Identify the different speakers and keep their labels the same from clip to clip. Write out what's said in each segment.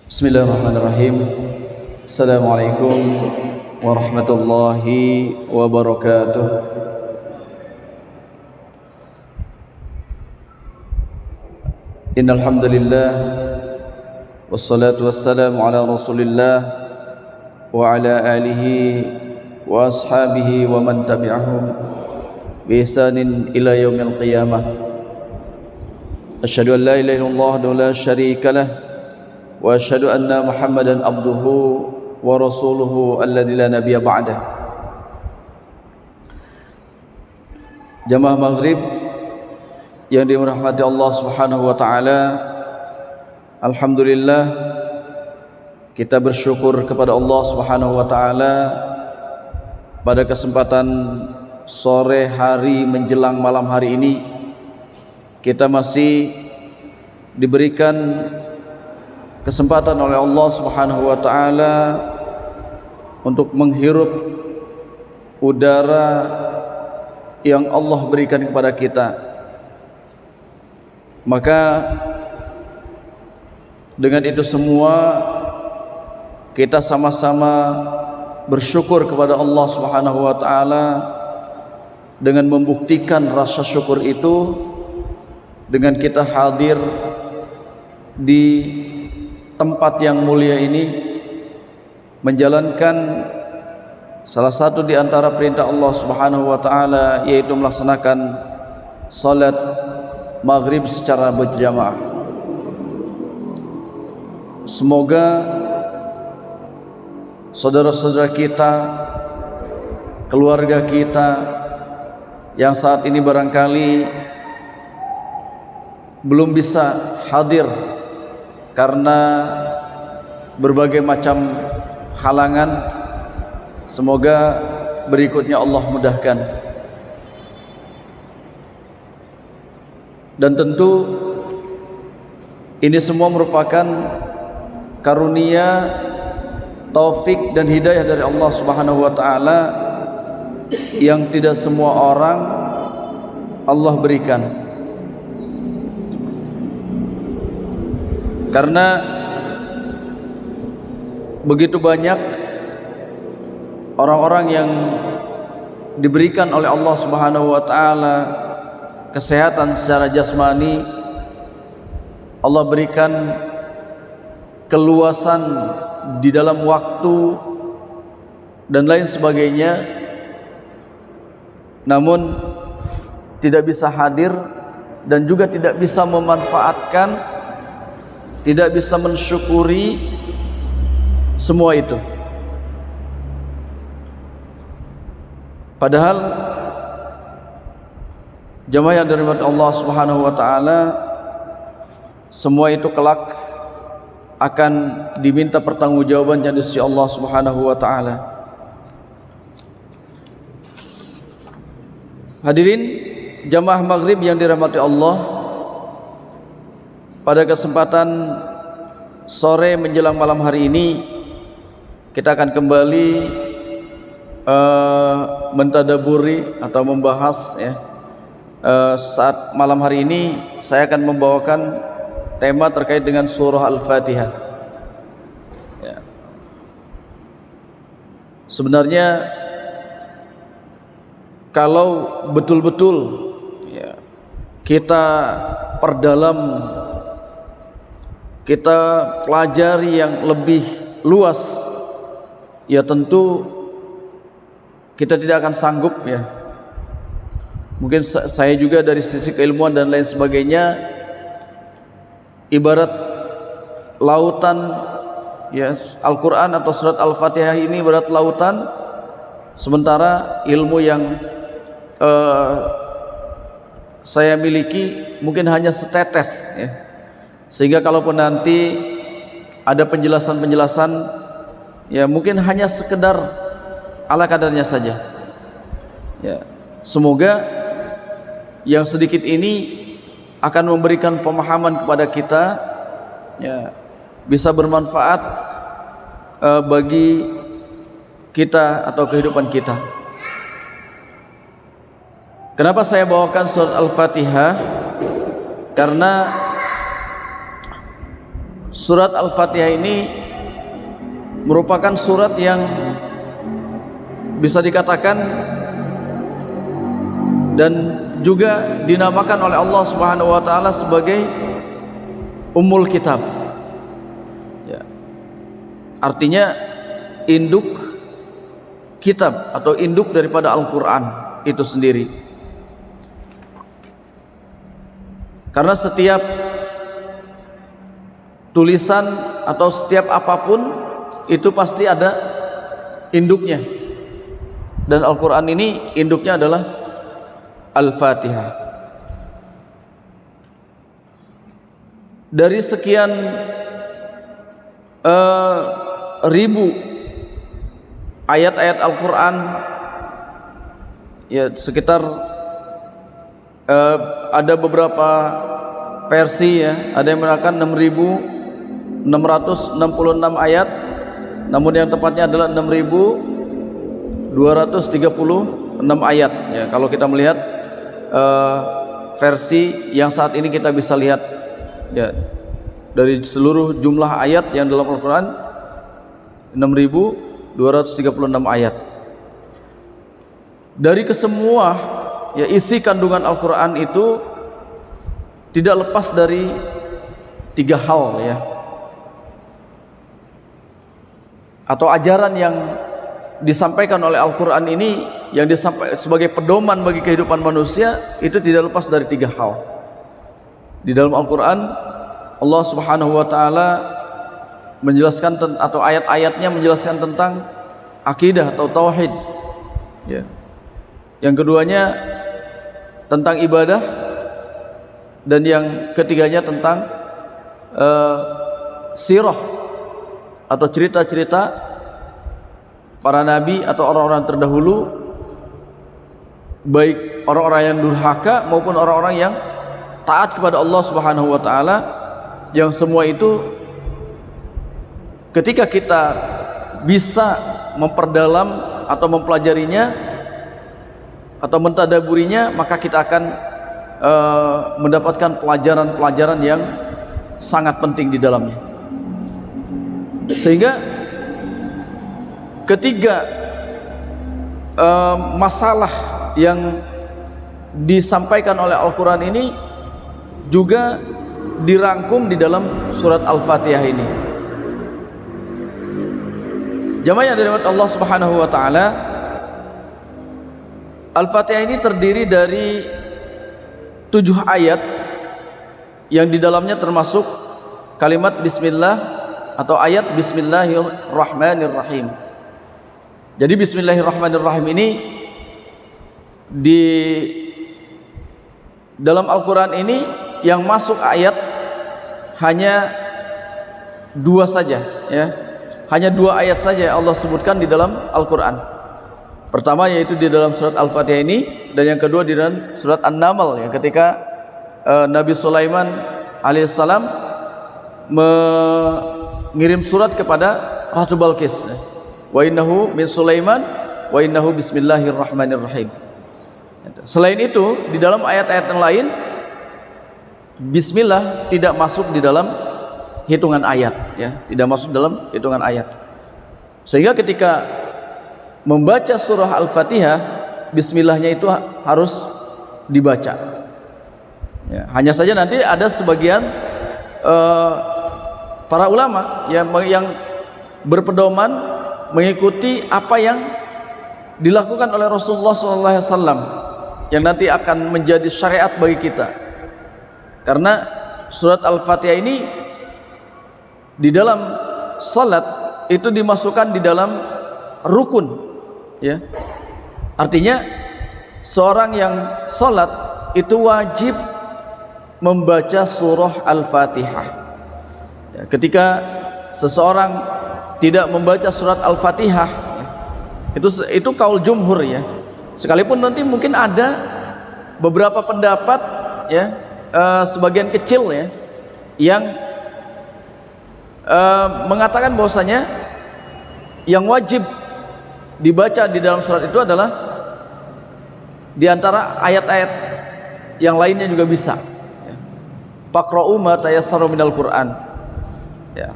Speaker 1: Bismillahirrahmanirrahim. Assalamualaikum warahmatullahi wabarakatuh. Innal hamdalillah wassalatu wassalamu ala Rasulillah wa ala alihi wa ashabihi wa man tabi'ahum bi ihsanin ila yaumil qiyamah. Asyhadu an la ilaha illallah wa la syarika lah wa asyhadu anna Muhammadan abduhu wa rasuluhu alladzi la nabiyya ba'dah. Jamaah maghrib yang dirahmati Allah Subhanahu wa taala, alhamdulillah kita bersyukur kepada Allah Subhanahu wa taala pada kesempatan sore hari menjelang malam hari ini kita masih diberikan kesempatan oleh Allah Subhanahu wa taala untuk menghirup udara yang Allah berikan kepada kita. Maka dengan itu semua kita sama-sama bersyukur kepada Allah Subhanahu wa taala dengan membuktikan rasa syukur itu dengan kita hadir di tempat yang mulia ini menjalankan salah satu di antara perintah Allah Subhanahu wa taala, yaitu melaksanakan salat maghrib secara berjamaah. Semoga saudara-saudara kita, keluarga kita yang saat ini barangkali belum bisa hadir karena berbagai macam halangan, semoga berikutnya Allah mudahkan. Dan tentu ini semua merupakan karunia, taufik dan hidayah dari Allah Subhanahu wa taala yang tidak semua orang Allah berikan. Karena begitu banyak orang-orang yang diberikan oleh Allah Subhanahu wa taala kesehatan secara jasmani, Allah berikan keluasan di dalam waktu dan lain sebagainya, namun tidak bisa hadir dan juga tidak bisa memanfaatkan, tidak bisa mensyukuri semua itu. Padahal jamaah yang dirahmati Allah Subhanahu wa taala, semua itu kelak akan diminta pertanggungjawaban dari sisi Allah Subhanahu wa taala. Hadirin jamaah maghrib yang dirahmati Allah, pada kesempatan sore menjelang malam hari ini kita akan kembali mentadaburi atau membahas ya. Saat malam hari ini saya akan membawakan tema terkait dengan surah Al-Fatihah ya. Sebenarnya kalau betul-betul ya, kita perdalam, kita pelajari yang lebih luas, ya tentu kita tidak akan sanggup ya. Mungkin saya juga dari sisi keilmuan dan lain sebagainya ibarat lautan ya, Al-Quran atau surat Al-Fatihah ini ibarat lautan, sementara ilmu yang saya miliki mungkin hanya setetes ya. Sehingga kalaupun nanti ada penjelasan-penjelasan ya mungkin hanya sekedar ala kadarnya saja ya. Semoga yang sedikit ini akan memberikan pemahaman kepada kita ya, bisa bermanfaat bagi kita atau kehidupan kita. Kenapa saya bawakan surat Al-Fatihah? Karena surat Al-Fatihah ini merupakan surat yang bisa dikatakan dan juga dinamakan oleh Allah Subhanahu wa taala sebagai Ummul Kitab. Ya. Artinya induk kitab atau induk daripada Al-Qur'an itu sendiri. Karena setiap tulisan atau setiap apapun itu pasti ada induknya. Dan Al-Qur'an ini induknya adalah Al-Fatihah. Dari sekian ribu ayat-ayat Al-Quran, ya sekitar ada beberapa versi, ya ada yang mengatakan 6.666 ayat, namun yang tepatnya adalah 6.236 ayat, ya kalau kita melihat versi yang saat ini kita bisa lihat, ya dari seluruh jumlah ayat yang dalam Al-Quran 6.236 ayat. Dari kesemua ya isi kandungan Al-Quran itu tidak lepas dari 3 hal, ya, atau ajaran yang disampaikan oleh Al-Quran ini, yang disampaikan sebagai pedoman bagi kehidupan manusia, itu tidak lepas dari 3 hal. Di dalam Al-Quran Allah Subhanahu wa taala menjelaskan atau ayat-ayatnya menjelaskan tentang akidah atau tauhid, ya. Yang keduanya tentang ibadah, dan yang ketiganya tentang sirah atau cerita-cerita para nabi atau orang-orang terdahulu, baik orang-orang yang durhaka maupun orang-orang yang taat kepada Allah Subhanahu wa taala, yang semua itu ketika kita bisa memperdalam atau mempelajarinya atau mentadaburinya, maka kita akan mendapatkan pelajaran-pelajaran yang sangat penting di dalamnya. Sehingga ketiga masalah yang disampaikan oleh Al-Quran ini juga dirangkum di dalam surat Al-Fatihah ini. Jamaah yang dirahmati Allah Subhanahu wa taala, Al-Fatihah ini terdiri dari 7 ayat yang di dalamnya termasuk kalimat bismillah atau ayat bismillahirrahmanirrahim. Jadi bismillahirrahmanirrahim ini di dalam Al-Quran ini yang masuk ayat hanya 2 saja, ya. Hanya 2 ayat saja Allah sebutkan di dalam Al-Quran. Pertama yaitu di dalam surat Al-Fatihah ini, dan yang kedua di dalam surat An-Naml, ya, ketika Nabi Sulaiman alaihissalam mengirim surat kepada Ratu Balqis, wa innahu min Sulaiman wa innahu bismillahirrahmanirrahim. Selain itu di dalam ayat-ayat yang lain bismillah tidak masuk di dalam hitungan ayat, ya, tidak masuk dalam hitungan ayat. Sehingga ketika membaca surah Al-Fatihah, bismillahnya itu harus dibaca, ya. Hanya saja nanti ada sebagian para ulama yang berpedoman mengikuti apa yang dilakukan oleh Rasulullah SAW, yang nanti akan menjadi syariat bagi kita. Karena surat Al-Fatihah ini di dalam salat itu dimasukkan di dalam rukun, ya. Artinya seorang yang salat itu wajib membaca surah Al-Fatihah, ya. Ketika seseorang tidak membaca surat Al-Fatihah, ya, itu kaul jumhur, ya. Sekalipun nanti mungkin ada beberapa pendapat, ya, sebagian kecil, ya, yang mengatakan bahwasanya yang wajib dibaca di dalam surat itu adalah di antara ayat-ayat yang lainnya juga bisa, ya. Faqra'u ma tayassara minal Qur'an, ya.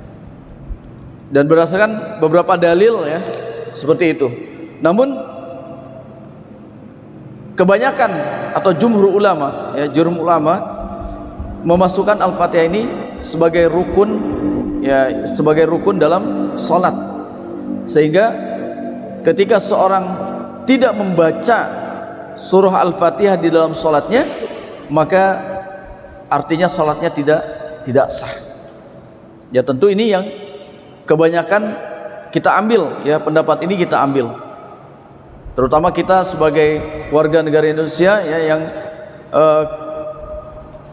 Speaker 1: Dan berdasarkan beberapa dalil ya seperti itu. Namun kebanyakan atau jumhur ulama ya, memasukkan Al-Fatihah ini sebagai rukun ya, sebagai rukun dalam salat. Sehingga ketika seorang tidak membaca surah Al-Fatihah di dalam salatnya, maka artinya salatnya tidak sah. Ya tentu ini yang kebanyakan kita ambil ya, pendapat ini kita ambil. Terutama kita sebagai warga negara Indonesia ya, yang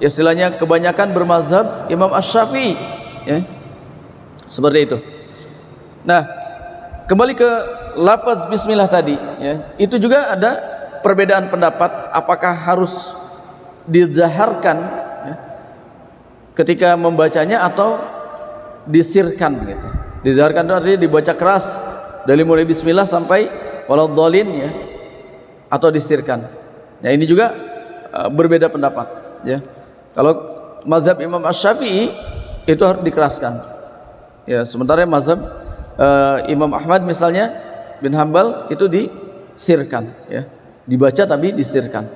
Speaker 1: istilahnya kebanyakan bermazhab Imam Asy-Syafi'i ya. Seperti itu. Nah, kembali ke lafaz bismillah tadi ya, itu juga ada perbedaan pendapat apakah harus dizaharkan ya, ketika membacanya atau disirkan gitu. Dizaharkan itu artinya dibaca keras dari mulai bismillah sampai waladhdallin ya, atau disirkan. Ya ini juga berbeda pendapat ya. Kalau mazhab Imam Asy-Syafi'i itu harus dikeraskan. Ya, sementara mazhab Imam Ahmad misalnya bin Hambal itu disirkan ya. Dibaca tapi disirkan.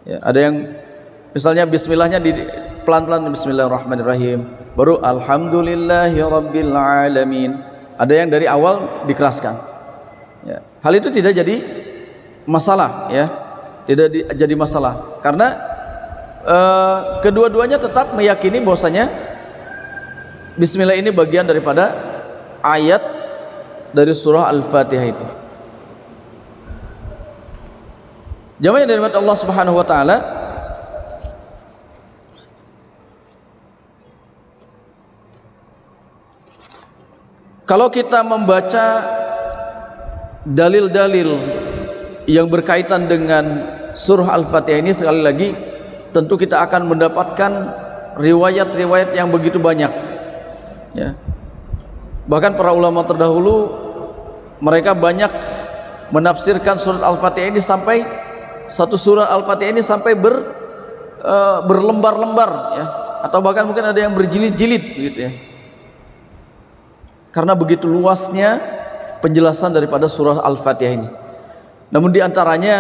Speaker 1: Ya, ada yang misalnya bismillahnya di pelan-pelan, bismillahirrahmanirrahim, baru alhamdulillahirabbil alamin. Ada yang dari awal dikeraskan. Ya, hal itu tidak jadi masalah ya. Tidak jadi masalah karena kedua-duanya tetap meyakini bahwasanya bismillah ini bagian daripada ayat dari surah Al-Fatihah itu. Jamaah yang dirahmati Allah Subhanahu wa taala, kalau kita membaca dalil-dalil yang berkaitan dengan surah Al-Fatihah ini, sekali lagi tentu kita akan mendapatkan riwayat-riwayat yang begitu banyak ya. Bahkan para ulama terdahulu mereka banyak menafsirkan surat Al-Fatihah ini sampai satu surah Al-Fatihah ini sampai berlembar-lembar ya, atau bahkan mungkin ada yang berjilid-jilid gitu ya. Karena begitu luasnya penjelasan daripada surah Al-Fatihah ini. Namun diantaranya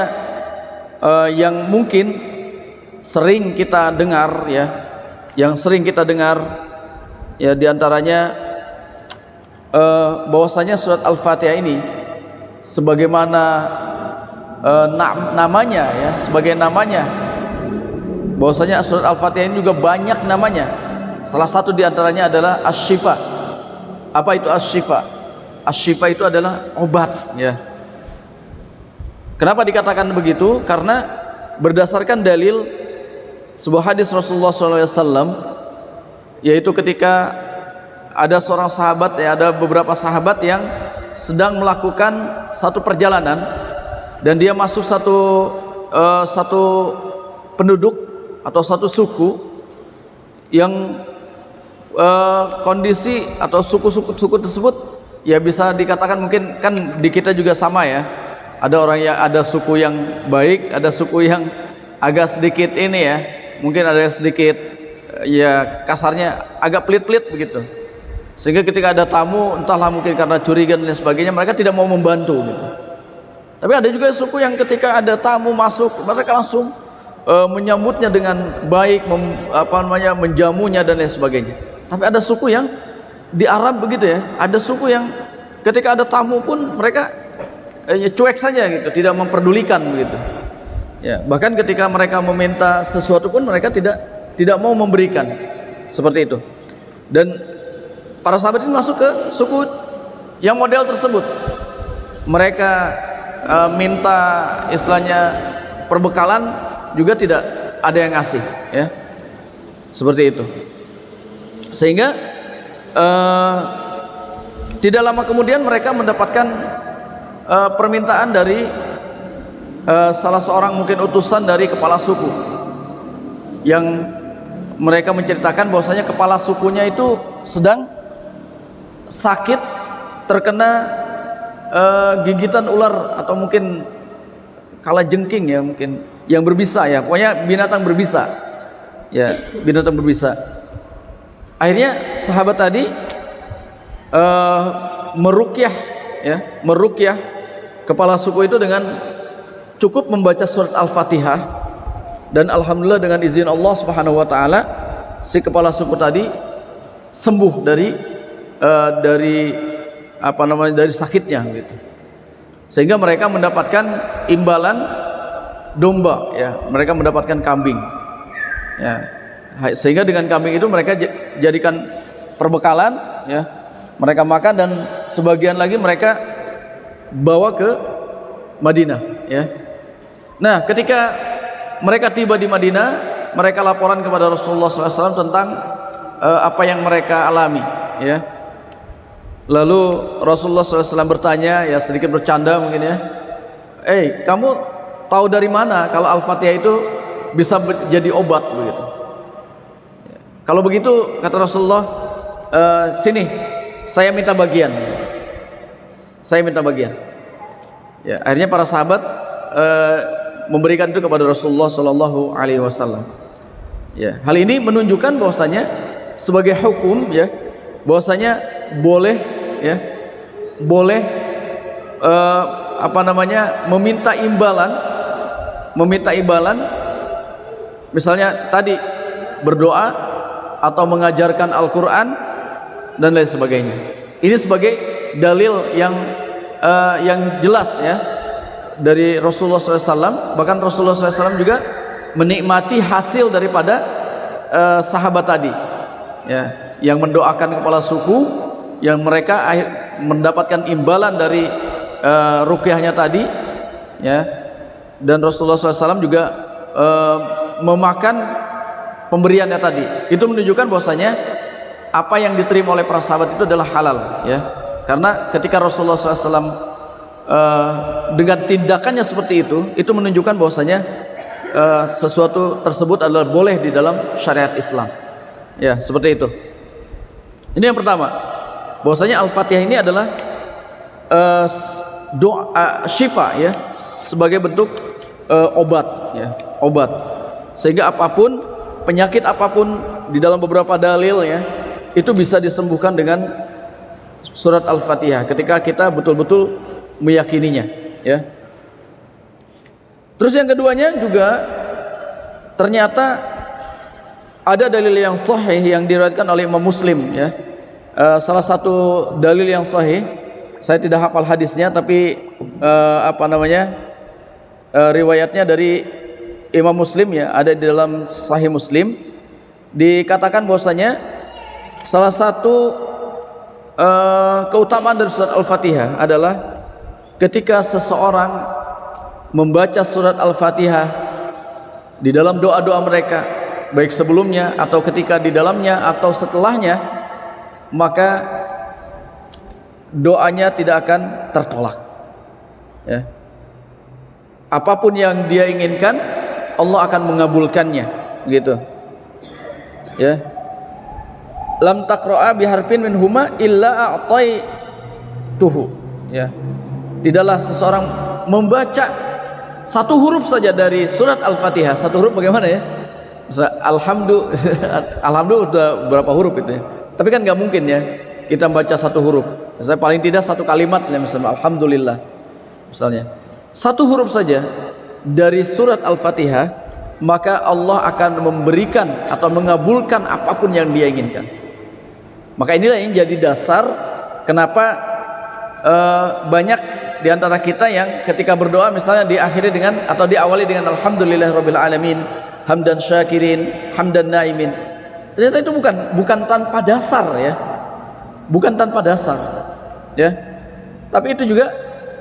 Speaker 1: yang mungkin sering kita dengar ya, yang sering kita dengar ya, diantaranya bahwasanya surat Al-Fatihah ini sebagaimana namanya ya, sebagai namanya, bahwasanya surat Al-Fatihah ini juga banyak namanya. Salah satu diantaranya adalah Asy-Syifa. Apa itu Asy-Syifa? Asy-Syifa itu adalah obat ya. Kenapa dikatakan begitu? Karena berdasarkan dalil sebuah hadis Rasulullah SAW, yaitu ketika ada seorang sahabat ya, ada beberapa sahabat yang sedang melakukan satu perjalanan dan dia masuk satu penduduk atau satu suku yang kondisi atau suku tersebut ya bisa dikatakan mungkin kan di kita juga sama ya. Ada orang yang ada suku yang baik, ada suku yang agak sedikit ini ya, mungkin ada yang sedikit ya kasarnya agak pelit-pelit begitu. Sehingga ketika ada tamu, entahlah mungkin karena curiga dan sebagainya, mereka tidak mau membantu gitu. Tapi ada juga suku yang ketika ada tamu masuk, mereka langsung menyambutnya dengan baik, menjamunya dan lain sebagainya. Tapi ada suku yang di Arab begitu ya, ada suku yang ketika ada tamu pun mereka cuek saja gitu, tidak memperdulikan begitu. Ya, bahkan ketika mereka meminta sesuatu pun mereka tidak mau memberikan, seperti itu. Dan para sahabat ini masuk ke suku yang model tersebut. Mereka minta istilahnya perbekalan juga tidak ada yang ngasih ya. Seperti itu. Sehingga tidak lama kemudian mereka mendapatkan permintaan dari salah seorang mungkin utusan dari kepala suku, yang mereka menceritakan bahwasanya kepala sukunya itu sedang sakit terkena gigitan ular atau mungkin kalajengking ya, mungkin yang berbisa ya, pokoknya binatang berbisa ya, binatang berbisa. Akhirnya sahabat tadi meruqyah, ya, meruqyah kepala suku itu dengan cukup membaca surat Al-Fatihah, dan alhamdulillah dengan izin Allah Subhanahu wa taala si kepala suku tadi sembuh dari dari sakitnya gitu. Sehingga mereka mendapatkan imbalan domba, ya, mereka mendapatkan kambing. Ya. Sehingga dengan kambing itu mereka jadikan perbekalan, ya. Mereka makan dan sebagian lagi mereka bawa ke Madinah, ya. Nah, ketika mereka tiba di Madinah, mereka laporan kepada Rasulullah SAW tentang apa yang mereka alami, ya. Lalu Rasulullah SAW bertanya, ya sedikit bercanda mungkin, ya, kamu tahu dari mana kalau Al-Fatihah itu bisa jadi obat begitu? Kalau begitu, kata Rasulullah, sini saya minta bagian, saya minta bagian. Ya, akhirnya para sahabat memberikan itu kepada Rasulullah Shallallahu Alaihi Wasallam. Ya, hal ini menunjukkan bahwasanya sebagai hukum, ya, bahwasanya boleh, ya, boleh meminta imbalan, misalnya tadi berdoa atau mengajarkan Al-Quran dan lain sebagainya. Ini sebagai dalil yang jelas, ya, dari Rasulullah SAW. Bahkan Rasulullah SAW juga menikmati hasil daripada sahabat tadi, ya, yang mendoakan kepala suku, yang mereka mendapatkan imbalan dari ruqyahnya tadi, ya, dan Rasulullah SAW juga memakan pemberiannya tadi. Itu menunjukkan bahwasanya apa yang diterima oleh para sahabat itu adalah halal, ya, karena ketika Rasulullah SAW dengan tindakannya seperti itu menunjukkan bahwasanya sesuatu tersebut adalah boleh di dalam syariat Islam, ya, seperti itu. Ini yang pertama, bahwasanya Al-Fatihah ini adalah doa syifa, ya, sebagai bentuk obat, ya, obat, sehingga apapun penyakit apapun di dalam beberapa dalil, ya, itu bisa disembuhkan dengan surat Al-Fatihah ketika kita betul-betul meyakininya, ya. Terus yang keduanya juga ternyata ada dalil yang sahih yang diriwayatkan oleh Imam Muslim, ya. Salah satu dalil yang sahih, saya tidak hafal hadisnya, tapi riwayatnya dari Imam Muslim, ya, ada di dalam Sahih Muslim, dikatakan bahwasanya salah satu keutamaan dari surat Al-Fatihah adalah ketika seseorang membaca surat Al-Fatihah di dalam doa-doa mereka, baik sebelumnya atau ketika di dalamnya atau setelahnya, maka doanya tidak akan tertolak, ya. Apapun yang dia inginkan, Allah akan mengabulkannya, gitu, ya. Lam taqra'a biharfin min huma illa a'taituhu, ya. Tidaklah seseorang membaca satu huruf saja dari surat Al-Fatihah. Satu huruf bagaimana, ya? Alhamdulillah udah berapa huruf itu, ya? Tapi kan nggak mungkin, ya, kita baca satu huruf. Misalnya paling tidak satu kalimat, ya, misalnya alhamdulillah, misalnya satu huruf saja dari surat Al-Fatihah, maka Allah akan memberikan atau mengabulkan apapun yang dia inginkan. Maka inilah yang jadi dasar kenapa banyak di antara kita yang ketika berdoa misalnya diakhiri dengan atau diawali dengan alhamdulillahirabbil alamin, hamdan syakirin, hamdan naimin. Ternyata itu bukan tanpa dasar, ya. Bukan tanpa dasar, ya. Tapi itu juga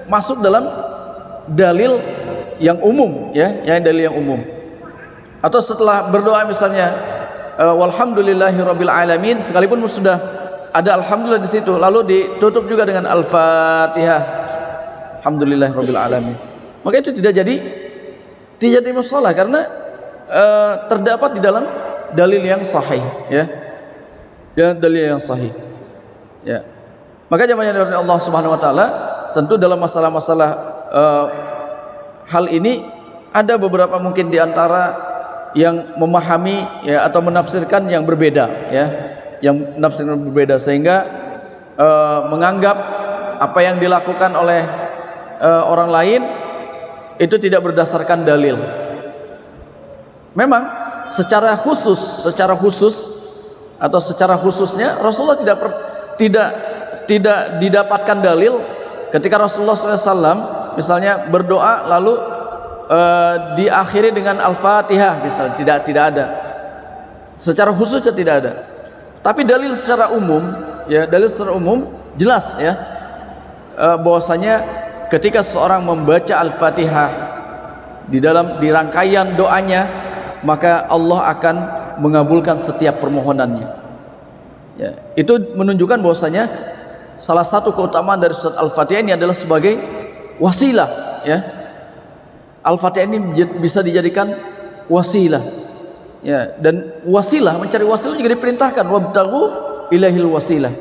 Speaker 1: masuk dalam dalil yang umum, ya, yang dalil yang umum. Atau setelah berdoa misalnya walhamdulillahirabbil alamin, sekalipun sudah ada alhamdulillah di situ, lalu ditutup juga dengan Al-Fatihah, alhamdulillahirabbil alamin, maka itu tidak jadi masalah karena terdapat di dalam dalil yang sahih, ya. Ya, dalil yang sahih, ya. Maka jamaah dari Allah Subhanahu wa taala, tentu dalam masalah-masalah hal ini ada beberapa mungkin di antara yang memahami, ya, atau menafsirkan yang berbeda, ya. yang menafsirkan berbeda, sehingga menganggap apa yang dilakukan oleh orang lain itu tidak berdasarkan dalil. Memang secara khusus atau secara khususnya Rasulullah tidak didapatkan dalil ketika Rasulullah SAW misalnya berdoa lalu diakhiri dengan Al-Fatihah, misalnya tidak ada. Secara khususnya tidak ada. Tapi dalil secara umum, ya, dalil secara umum jelas, ya, bahwasanya ketika seorang membaca Al-Fatihah di rangkaian doanya, maka Allah akan mengabulkan setiap permohonannya. Ya, itu menunjukkan bahwasanya salah satu keutamaan dari surat Al-Fatihah ini adalah sebagai wasilah, ya. Al-Fatihah ini bisa dijadikan wasilah, ya, dan wasilah, mencari wasilah juga diperintahkan, wabtaghu ilaihil wasilah.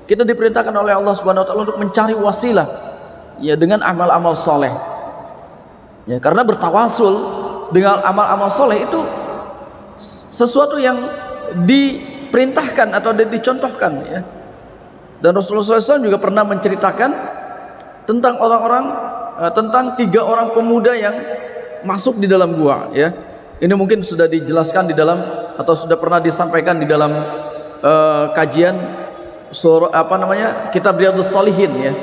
Speaker 1: Kita diperintahkan oleh Allah Subhanahu wa taala untuk mencari wasilah, ya, dengan amal-amal soleh, ya, karena bertawasul dengan amal-amal soleh itu sesuatu yang diperintahkan atau dicontohkan, ya. Dan Rasulullah SAW juga pernah menceritakan tentang tentang 3 orang pemuda yang masuk di dalam gua, ya. Ini mungkin sudah dijelaskan di dalam atau sudah pernah disampaikan di dalam kajian kitab Riyadhus Shalihin, ya.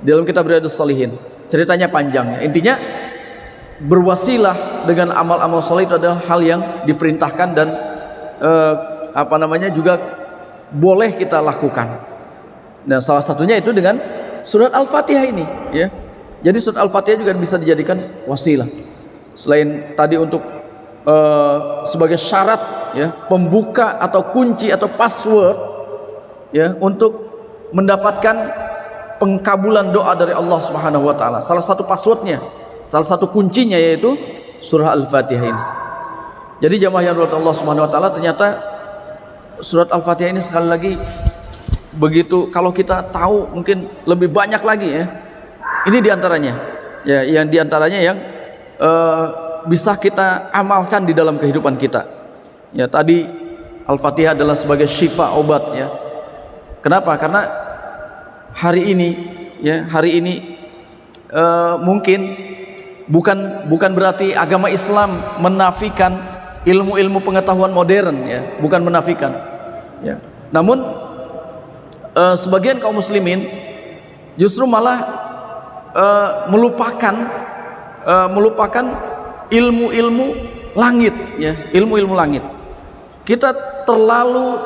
Speaker 1: Di dalam kitab Riyadhus Shalihin ceritanya panjang, ya. Intinya berwasilah dengan amal-amal saleh itu adalah hal yang diperintahkan dan juga boleh kita lakukan. Nah, salah satunya itu dengan surat Al-Fatihah ini, ya. Jadi surat Al-Fatihah juga bisa dijadikan wasilah. Selain tadi untuk sebagai syarat, ya, pembuka atau kunci atau password, ya, untuk mendapatkan pengkabulan doa dari Allah Subhanahu wa taala. Salah satu passwordnya, salah satu kuncinya yaitu surah Al-Fatihah ini. Jadi jamaah yang dirahmati Allah Subhanahu wa taala, ternyata surat Al-Fatihah ini sekali lagi begitu, kalau kita tahu mungkin lebih banyak lagi, ya. Ini diantaranya, ya, yang diantaranya yang bisa kita amalkan di dalam kehidupan kita. Ya, tadi Al-Fatihah adalah sebagai syifa, obat, ya. Kenapa? Karena hari ini, ya, mungkin bukan berarti agama Islam menafikan ilmu-ilmu pengetahuan modern, ya, bukan menafikan, ya. Namun sebagian kaum muslimin justru malah melupakan ilmu-ilmu langit, ya, ilmu-ilmu langit. Kita terlalu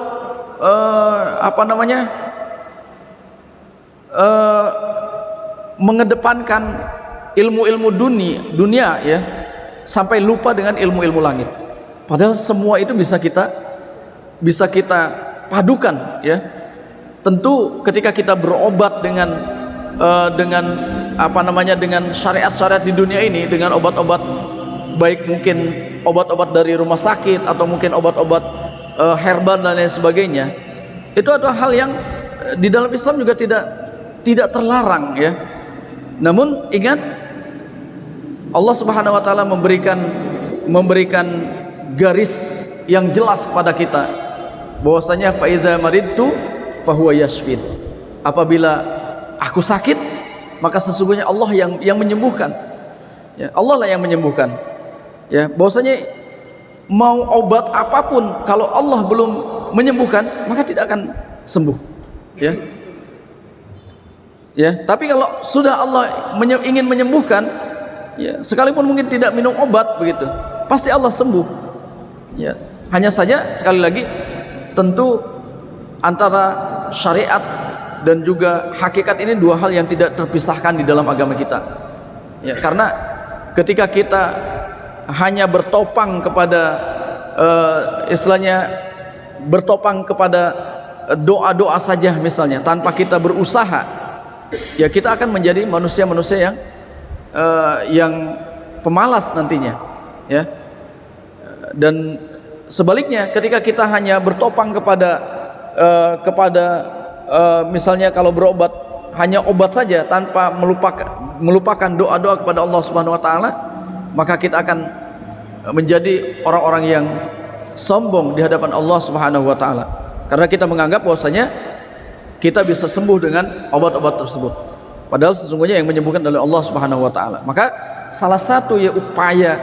Speaker 1: mengedepankan ilmu-ilmu dunia, ya, sampai lupa dengan ilmu-ilmu langit. Padahal semua itu bisa kita padukan, ya. Tentu ketika kita berobat dengan syariat-syariat di dunia ini, dengan obat-obat, baik mungkin obat-obat dari rumah sakit atau mungkin obat-obat herbal dan lain sebagainya, itu adalah hal yang di dalam Islam juga tidak terlarang, ya. Namun ingat, Allah Subhanahu wa taala memberikan garis yang jelas kepada kita bahwasanya fa idza maridtu fahuwa yashfin. Apabila aku sakit, maka sesungguhnya Allah yang menyembuhkan, ya. Allah lah yang menyembuhkan, ya. Bahwasanya mau obat apapun, kalau Allah belum menyembuhkan, maka tidak akan sembuh, ya. Ya, tapi kalau sudah Allah ingin menyembuhkan, ya, sekalipun mungkin tidak minum obat begitu, pasti Allah sembuh, ya. Hanya saja sekali lagi, tentu antara syariat dan juga hakikat ini dua hal yang tidak terpisahkan di dalam agama kita, ya. Karena ketika kita hanya bertopang kepada bertopang kepada doa-doa saja misalnya, tanpa kita berusaha, ya, kita akan menjadi manusia-manusia yang pemalas nantinya, ya. Dan sebaliknya, ketika kita hanya bertopang kepada misalnya kalau berobat hanya obat saja tanpa melupakan doa-doa kepada Allah Subhanahu wa taala, maka kita akan menjadi orang-orang yang sombong di hadapan Allah Subhanahu wa taala. karena kita menganggap bahwasanya kita bisa sembuh dengan obat-obat tersebut, padahal sesungguhnya yang menyembuhkan adalah Allah Subhanahu wa taala. Maka salah satu ya upaya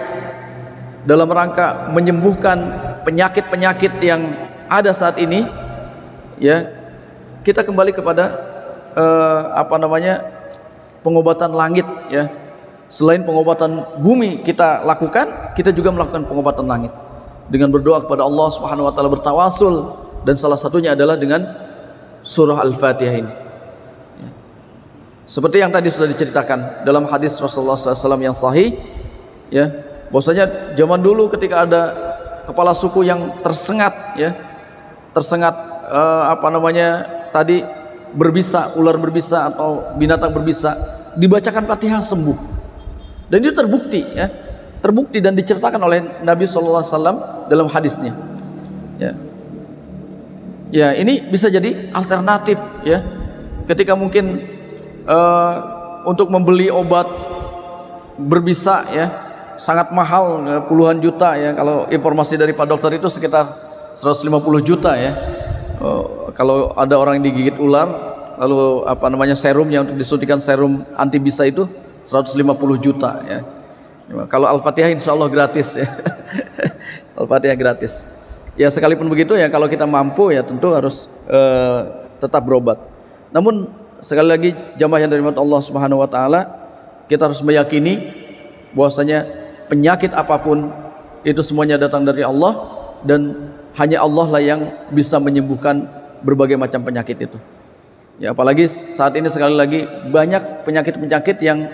Speaker 1: dalam rangka menyembuhkan penyakit-penyakit yang ada saat ini, ya, kita kembali kepada pengobatan langit, ya. Selain pengobatan bumi kita lakukan, kita juga melakukan pengobatan langit dengan berdoa kepada Allah Subhanahu wa taala, bertawasul, dan salah satunya adalah dengan surah Al-Fatihah ini. Ya. Seperti yang tadi sudah diceritakan dalam hadis Rasulullah SAW yang sahih, ya, bahwasanya zaman dulu ketika ada kepala suku yang tersengat, ya, tersengat tadi berbisa, ular berbisa atau binatang berbisa, dibacakan Fatihah sembuh. Dan itu terbukti, ya, terbukti dan diceritakan oleh Nabi SAW dalam hadisnya. Ya, ya, ini bisa jadi alternatif, ya, ketika mungkin untuk membeli obat berbisa, ya, sangat mahal, ya, puluhan juta, ya. Kalau informasi dari Pak Dokter itu sekitar 150 juta, ya. Kalau ada orang yang digigit ular, lalu serumnya untuk disuntikan serum anti bisa itu 150 juta, ya. Kalau Al-Fatihah insya Allah gratis, ya. Al-Fatihah gratis. Ya, sekalipun begitu, ya, kalau kita mampu, ya, tentu harus tetap berobat. Namun sekali lagi jamaah yang dirahmati Allah Subhanahu wa taala, kita harus meyakini bahwasanya penyakit apapun itu semuanya datang dari Allah, dan hanya Allah lah yang bisa menyembuhkan berbagai macam penyakit itu. Ya, apalagi saat ini sekali lagi banyak penyakit-penyakit yang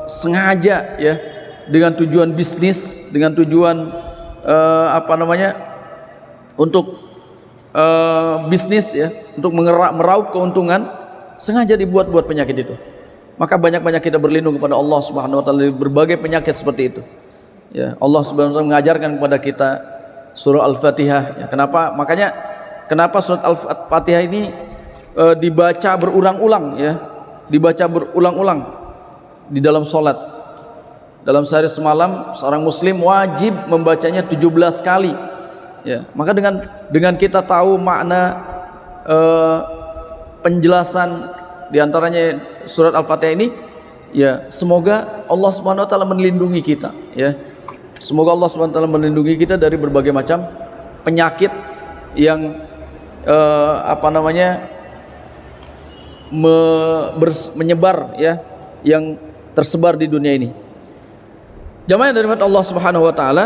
Speaker 1: sengaja, ya, dengan tujuan bisnis, dengan tujuan untuk bisnis, ya, untuk meraup keuntungan, sengaja dibuat-buat penyakit itu. Maka banyak-banyak kita berlindung kepada Allah Subhanahu wa taala dari berbagai penyakit seperti itu. Ya, Allah Subhanahu wa taala mengajarkan kepada kita surah Al-Fatihah, ya. Kenapa surat Al-Fatihah ini dibaca berulang-ulang, ya, dibaca berulang-ulang di dalam sholat. Dalam sehari semalam seorang muslim wajib membacanya 17 kali, ya. Maka dengan kita tahu makna penjelasan diantaranya surat Al-Fatihah ini, ya, semoga Allah Subhanahu wa taala melindungi kita, ya. Semoga Allah Subhanahu wa taala melindungi kita dari berbagai macam penyakit yang menyebar, ya, yang tersebar di dunia ini. Jamaah yang dirahmati Allah Subhanahu wa taala,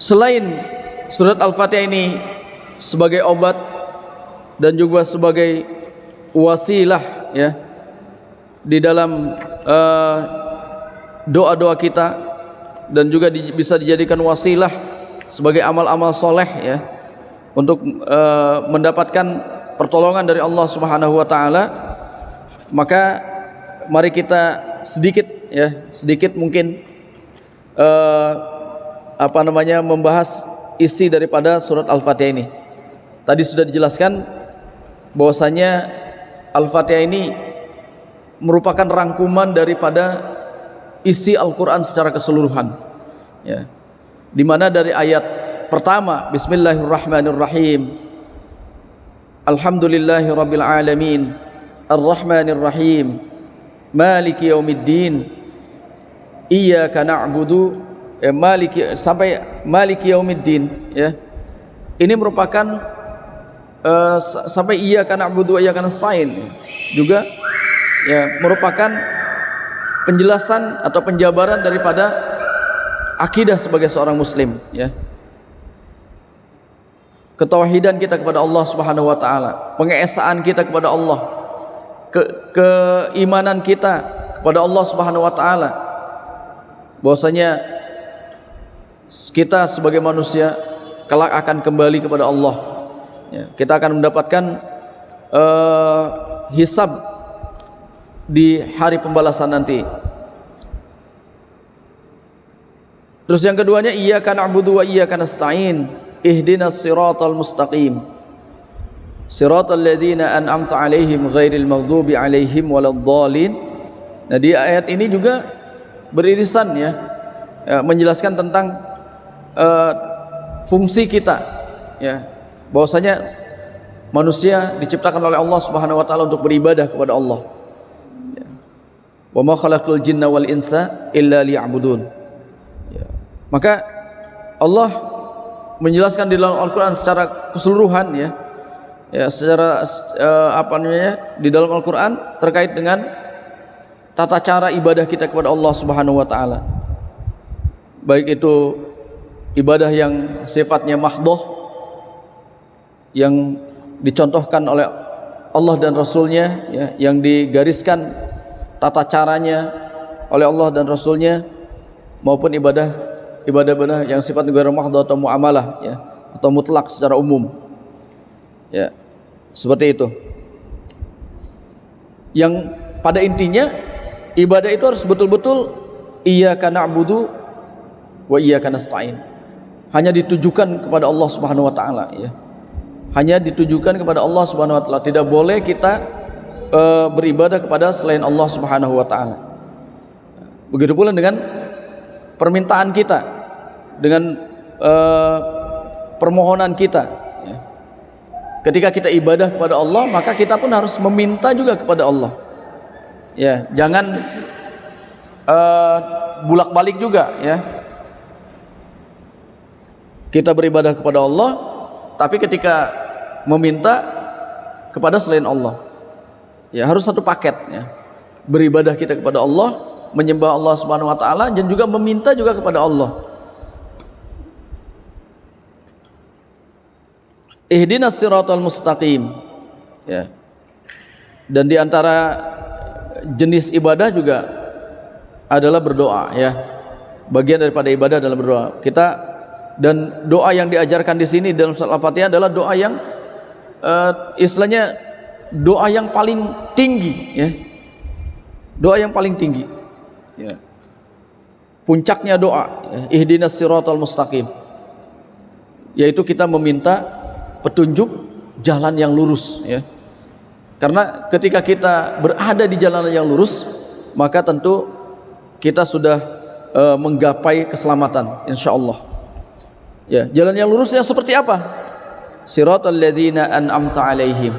Speaker 1: selain surat Al-Fatihah ini sebagai obat dan juga sebagai wasilah, ya, di dalam doa-doa kita, dan juga bisa dijadikan wasilah sebagai amal-amal soleh, ya, untuk mendapatkan pertolongan dari Allah Subhanahu wa taala. Maka mari kita sedikit mungkin membahas isi daripada surat Al-Fatihah ini. Tadi sudah dijelaskan bahwasanya Al-Fatihah ini merupakan rangkuman daripada isi Al-Quran secara keseluruhan, ya, dimana dari ayat pertama Bismillahirrahmanirrahim, Alhamdulillahirabbil alamin, Ar-Rahmanirrahim, Maliki yaumiddin, Iyyaka na'budu, sampai Maliki yaumiddin, ya. Ini merupakan sampai Iyyaka na'budu wa iyyaka nasta'in juga, ya, merupakan penjelasan atau penjabaran daripada akidah sebagai seorang muslim, ya. Ketauhidan kita kepada Allah Subhanahu wa taala, pengeesaan kita kepada Allah, keimanan kita kepada Allah Subhanahu wa taala, bahwasanya kita sebagai manusia kelak akan kembali kepada Allah, ya. Kita akan mendapatkan hisab di hari pembalasan nanti. Terus yang keduanya, Iyyaka na'budu wa iyyaka nasta'in, ihdinas siratal mustaqim. Siratal ladzina an'amta 'alaihim ghairil maghdubi 'alaihim waladdallin. Nah, di ayat ini juga beririsan ya, menjelaskan tentang fungsi kita ya, bahwasanya manusia diciptakan oleh Allah Subhanahu wa taala untuk beribadah kepada Allah. Ya. Wa ma khalaqul jinna wal insa illa liya'budun. Ya. Maka Allah menjelaskan di dalam Al-Qur'an secara keseluruhan ya. Ya, secara di dalam Al-Qur'an terkait dengan tata cara ibadah kita kepada Allah Subhanahu wa taala. Baik itu ibadah yang sifatnya mahdhah, yang dicontohkan oleh Allah dan Rasulnya ya, yang digariskan tata caranya oleh Allah dan Rasulnya, maupun ibadah yang sifatnya ghairu mahdhah atau muamalah ya, atau mutlak secara umum ya, seperti itu. Yang pada intinya ibadah itu harus betul-betul iyyaka na'budu wa iyyaka nasta'in, hanya ditujukan kepada Allah Subhanahu wa taala ya. Hanya ditujukan kepada Allah Subhanahu wa taala, tidak boleh kita beribadah kepada selain Allah Subhanahu wa taala. Begitu pula dengan permintaan kita, dengan permohonan kita ya. Ketika kita ibadah kepada Allah, maka kita pun harus meminta juga kepada Allah ya, jangan bulak-balik juga ya. Kita beribadah kepada Allah, tapi ketika meminta kepada selain Allah ya, harus satu paket ya. Beribadah kita kepada Allah, menyembah Allah Subhanahu wa taala, dan juga meminta juga kepada Allah. Ihdinas siratal mustaqim ya. Dan di antara jenis ibadah juga adalah berdoa ya. Bagian daripada ibadah adalah berdoa. Dan doa yang diajarkan di sini dalam surat Al-Fatihah adalah doa yang istilahnya doa yang paling tinggi ya. Doa yang paling tinggi ya. Puncaknya doa ya. Ihdinas siratal mustaqim, yaitu kita meminta petunjuk jalan yang lurus ya. Karena ketika kita berada di jalan yang lurus, maka tentu kita sudah menggapai keselamatan insyaallah. Ya, jalan yang lurusnya seperti apa? Siratal ladzina an'amta 'alaihim,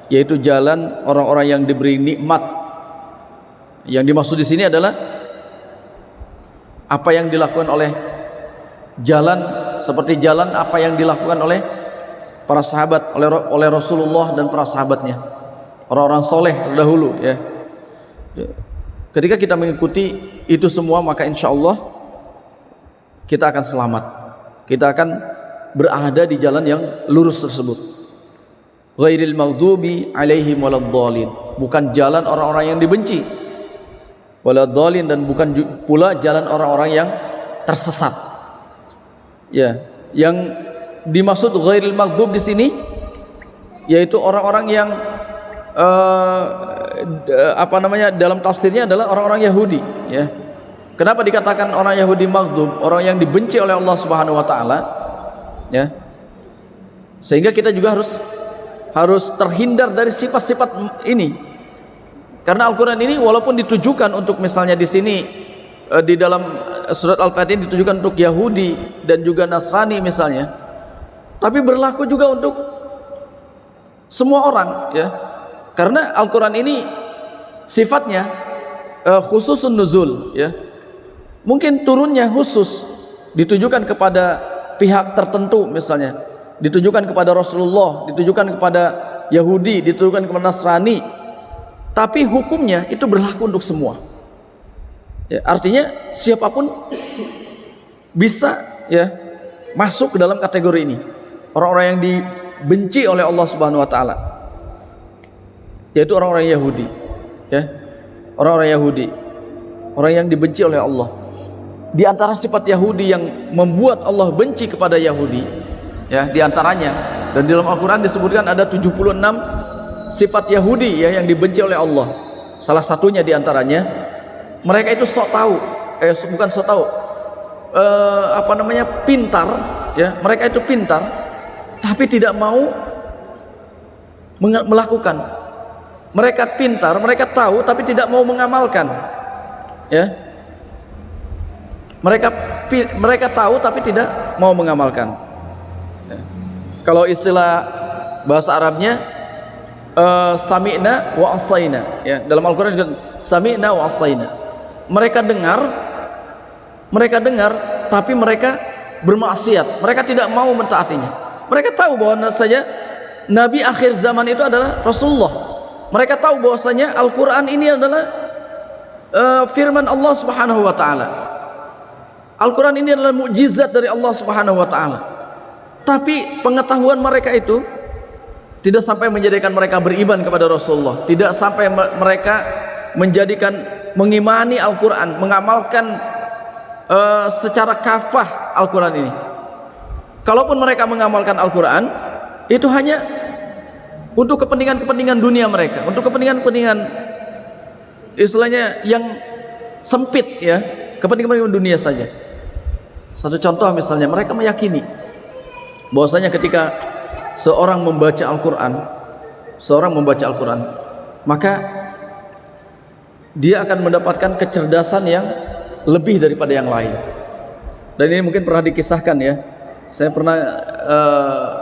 Speaker 1: yaitu jalan orang-orang yang diberi nikmat. Yang dimaksud di sini adalah apa yang dilakukan oleh jalan, seperti jalan apa yang dilakukan oleh para sahabat, oleh Rasulullah dan para sahabatnya, orang-orang soleh terdahulu ya. Ketika kita mengikuti itu semua, maka insya Allah kita akan selamat, kita akan berada di jalan yang lurus tersebut. Ghairil maghdubi alaihim waladdallin, bukan jalan orang-orang yang dibenci, waladdallin, dan bukan pula jalan orang-orang yang tersesat ya. Yang dimaksud ghairil maghdub di sini yaitu orang-orang yang dalam tafsirnya adalah orang-orang Yahudi ya. Kenapa dikatakan orang Yahudi maghdub? Orang yang dibenci oleh Allah Subhanahu wa taala ya. Sehingga kita juga harus terhindar dari sifat-sifat ini. Karena Al-Qur'an ini walaupun ditujukan untuk, misalnya di sini di dalam surat Al-Fatihah ditujukan untuk Yahudi dan juga Nasrani misalnya, tapi berlaku juga untuk semua orang ya. Karena Al-Qur'an ini sifatnya khususun nuzul ya. Mungkin turunnya khusus, ditujukan kepada pihak tertentu, misalnya ditujukan kepada Rasulullah, ditujukan kepada Yahudi, ditujukan kepada Nasrani, tapi hukumnya itu berlaku untuk semua ya. Artinya siapapun bisa ya masuk ke dalam kategori ini, orang-orang yang dibenci oleh Allah Subhanahu wa taala, yaitu orang-orang Yahudi ya. Orang-orang Yahudi, orang yang dibenci oleh Allah. Di antara sifat Yahudi yang membuat Allah benci kepada Yahudi ya, di antaranya, dan di dalam Al-Qur'an disebutkan ada 76 sifat Yahudi ya yang dibenci oleh Allah. Salah satunya di antaranya, mereka itu sok tahu, bukan sok tahu, pintar ya. Mereka itu pintar, tapi tidak mau melakukan. Mereka pintar, mereka tahu tapi tidak mau mengamalkan. Ya. Mereka tahu tapi tidak mau mengamalkan. Ya. Kalau istilah bahasa Arabnya sami'na wa asaina, ya, dalam Al-Qur'an juga sami'na wa asaina. Mereka dengar tapi mereka bermaksiat. Mereka tidak mau mentaatinya. Mereka tahu bahwa saja nabi akhir zaman itu adalah Rasulullah. Mereka tahu bahwasanya Al-Qur'an ini adalah firman Allah Subhanahu wa taala. Al-Qur'an ini adalah mukjizat dari Allah Subhanahu wa taala. Tapi pengetahuan mereka itu tidak sampai menjadikan mereka beriman kepada Rasulullah, tidak sampai mereka mengimani Al-Qur'an, mengamalkan secara kafah Al-Qur'an ini. Kalaupun mereka mengamalkan Al-Qur'an, itu hanya untuk kepentingan dunia mereka, untuk kepentingan istilahnya yang sempit, ya, kepentingan dunia saja. Satu contoh misalnya, mereka meyakini bahwasanya ketika seorang membaca Al-Qur'an, maka dia akan mendapatkan kecerdasan yang lebih daripada yang lain. Dan ini mungkin pernah dikisahkan, ya. Saya pernah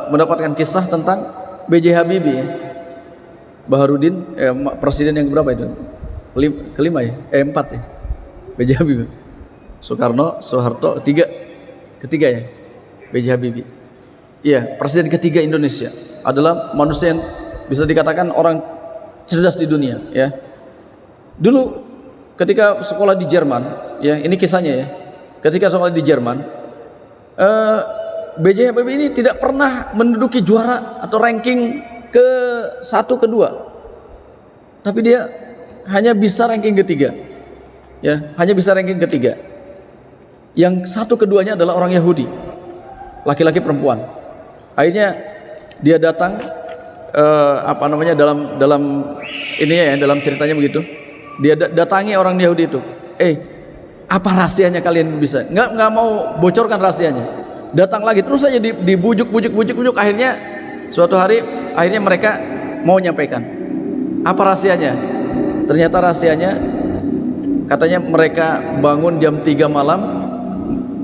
Speaker 1: mendapatkan kisah tentang B.J. Habibie, ya. Baharudin, presiden yang berapa itu? Kelima, ya? Empat, ya. B.J. Habibie, Soekarno, Soeharto, ketiga, ya. B.J. Habibie. Iya, presiden ketiga Indonesia, adalah manusia yang bisa dikatakan orang cerdas di dunia, ya. Dulu ketika sekolah di Jerman, ya, ini kisahnya, ya. Ketika sekolah di Jerman, B.J. Habibie ini tidak pernah menduduki juara atau ranking ke 1, ke 2. Tapi dia hanya bisa ranking ketiga. Ya, hanya bisa ranking ketiga. Yang 1, keduanya adalah orang Yahudi. Laki-laki, perempuan. Akhirnya dia datang dalam ini, ya, dalam ceritanya begitu. Dia datangi orang Yahudi itu. Apa rahasianya kalian bisa? Nggak mau bocorkan rahasianya. Datang lagi terus saja dibujuk, akhirnya suatu hari mereka mau nyampaikan apa rahasianya. Ternyata rahasianya, katanya mereka bangun jam 3 malam,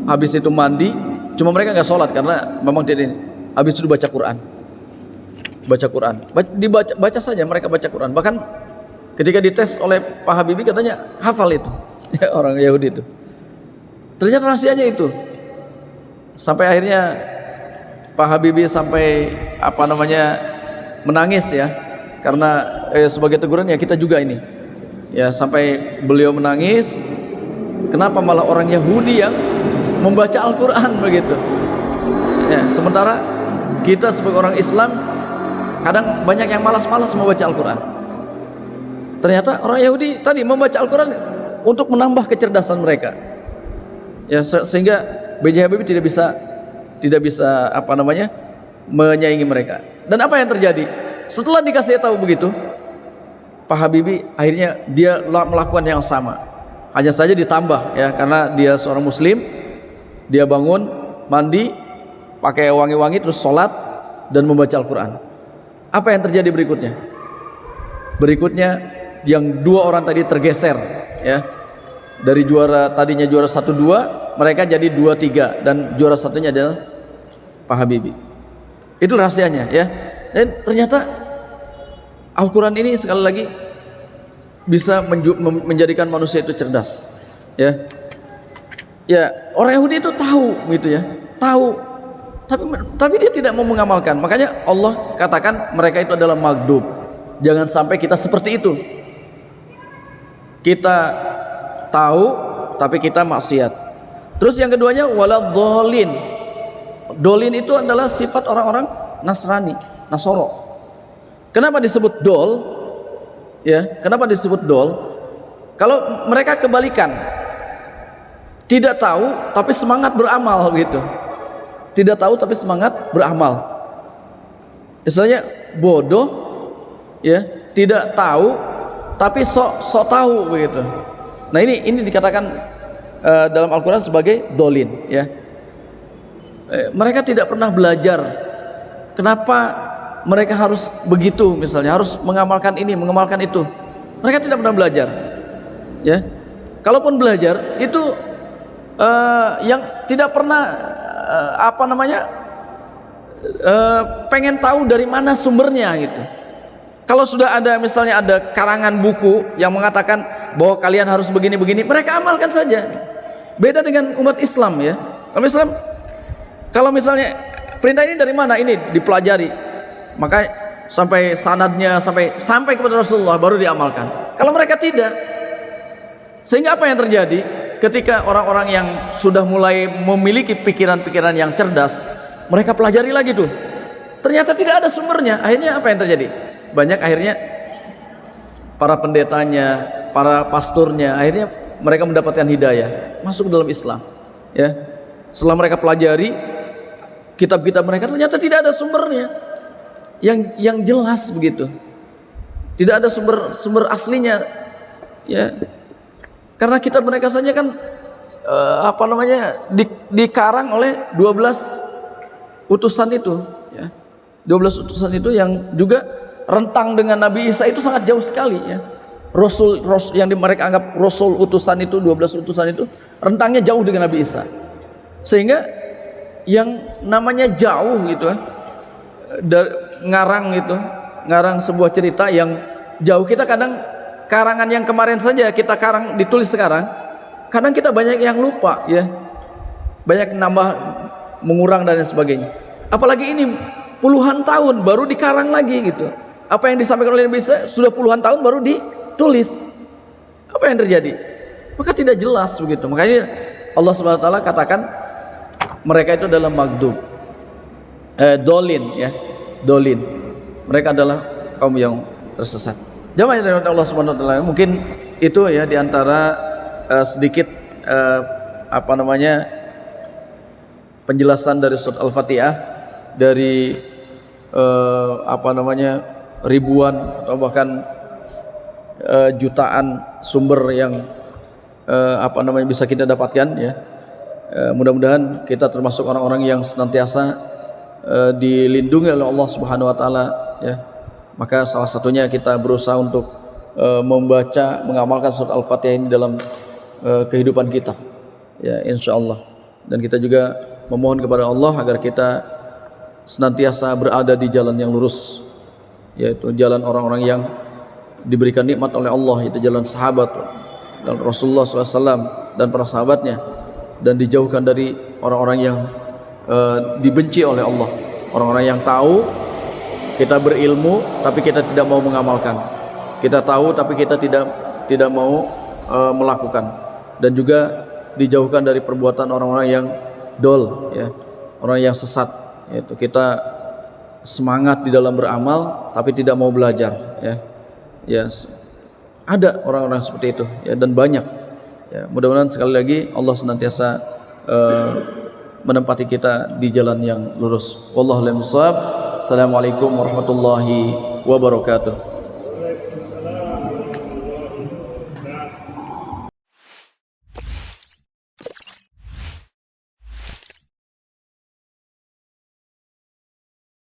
Speaker 1: habis itu mandi, cuma mereka nggak sholat karena memang tidak ini. Habis itu baca Quran, baca saja mereka baca Quran. Bahkan ketika dites oleh Pak Habibie katanya hafal itu, ya, orang Yahudi itu. Ternyata rahasianya itu. Sampai akhirnya Pak Habibie menangis, ya, karena sebagai teguran, ya, kita juga ini, ya, sampai beliau menangis. Kenapa malah orang Yahudi yang membaca Al-Quran begitu, ya, sementara kita sebagai orang Islam kadang banyak yang malas-malas membaca Al-Quran. Ternyata orang Yahudi tadi membaca Al-Quran untuk menambah kecerdasan mereka, ya, sehingga B.J. Habibie tidak bisa menyaingi mereka. Dan apa yang terjadi? Setelah dikasih tahu begitu, Pak Habibie akhirnya dia melakukan yang sama. Hanya saja ditambah, ya, karena dia seorang Muslim. Dia bangun, mandi, pakai wangi-wangi, terus sholat dan membaca Al-Quran. Apa yang terjadi berikutnya? Berikutnya yang 2 orang tadi tergeser, ya, dari tadinya juara 1-2, mereka jadi 2-3, dan juara satunya adalah Pak Habibie. Itu rahasianya, ya. Dan ternyata Al-Quran ini sekali lagi bisa menjadikan manusia itu cerdas, ya. Ya, orang Yahudi itu tahu gitu, ya, tahu, tapi dia tidak mau mengamalkan. Makanya Allah katakan mereka itu adalah maghdub. Jangan sampai kita seperti itu. Kita tahu tapi kita maksiat. Terus yang keduanya waladhdallin. Dolin itu adalah sifat orang-orang Nasrani, Nasoro. Kenapa disebut dol? Ya, kenapa disebut dol? Kalau mereka kebalikan, tidak tahu tapi semangat beramal gitu. Tidak tahu tapi semangat beramal. Misalnya bodoh, ya, tidak tahu tapi sok tahu begitu. Nah, ini dikatakan dalam Al-Quran sebagai dolin, ya. Mereka tidak pernah belajar kenapa mereka harus begitu, misalnya harus mengamalkan ini, mengamalkan itu. Mereka tidak pernah belajar. Ya, kalaupun belajar itu yang tidak pernah pengen tahu dari mana sumbernya gitu. Kalau sudah ada misalnya ada karangan buku yang mengatakan bahwa kalian harus begini-begini, mereka amalkan saja. Beda dengan umat Islam ya. Kalau misalnya perintah ini dari mana? Ini dipelajari. Maka sampai sanadnya sampai kepada Rasulullah baru diamalkan. Kalau mereka tidak, sehingga apa yang terjadi ketika orang-orang yang sudah mulai memiliki pikiran-pikiran yang cerdas, mereka pelajari lagi tuh, ternyata tidak ada sumbernya. Akhirnya apa yang terjadi? Banyak akhirnya para pendetanya, para pasturnya, akhirnya mereka mendapatkan hidayah, masuk dalam Islam. Ya, setelah mereka pelajari kitab-kitab mereka, ternyata tidak ada sumbernya yang jelas begitu. Tidak ada sumber aslinya. Ya, karena kitab mereka saja kan dikarang oleh 12 utusan itu ya. 12 utusan itu yang juga rentang dengan Nabi Isa itu sangat jauh sekali ya. Rasul yang mereka anggap rasul utusan itu, 12 utusan itu rentangnya jauh dengan Nabi Isa. Sehingga yang namanya jauh gitu ya, ngarang sebuah cerita yang jauh, kita kadang karangan yang kemarin saja kita karang ditulis sekarang, kadang kita banyak yang lupa ya, banyak nambah, mengurang dan sebagainya. Apalagi ini puluhan tahun baru dikarang lagi gitu. Apa yang disampaikan oleh Nabi Isa sudah puluhan tahun baru ditulis. Apa yang terjadi? Maka tidak jelas begitu. Makanya Allah Subhanahu wa taala katakan mereka itu adalah maghdub, dolin ya, dolin. Mereka adalah kaum yang tersesat. Jamaah yang dirahmati Allah Subhanahu wa taala, mungkin itu ya diantara sedikit penjelasan dari surat Al-Fatihah, dari ribuan atau bahkan jutaan sumber yang bisa kita dapatkan ya. Mudah-mudahan kita termasuk orang-orang yang senantiasa dilindungi oleh Allah Subhanahu wa taala ya. Maka salah satunya kita berusaha untuk membaca, mengamalkan surat Al-Fatihah ini dalam kehidupan kita ya, insyaallah. Dan kita juga memohon kepada Allah agar kita senantiasa berada di jalan yang lurus, yaitu jalan orang-orang yang diberikan nikmat oleh Allah, yaitu jalan sahabat dan Rasulullah SAW dan para sahabatnya, dan dijauhkan dari orang-orang yang dibenci oleh Allah, orang-orang yang tahu kita berilmu tapi kita tidak mau mengamalkan, kita tahu tapi kita tidak mau melakukan, dan juga dijauhkan dari perbuatan orang-orang yang dol ya, orang yang sesat, yaitu kita semangat di dalam beramal tapi tidak mau belajar ya. Ya, ada orang-orang seperti itu ya, dan banyak ya. Mudah-mudahan sekali lagi Allah senantiasa menempati kita di jalan yang lurus. Wallahu a'lam bishawab. Assalamualaikum warahmatullahi wabarakatuh.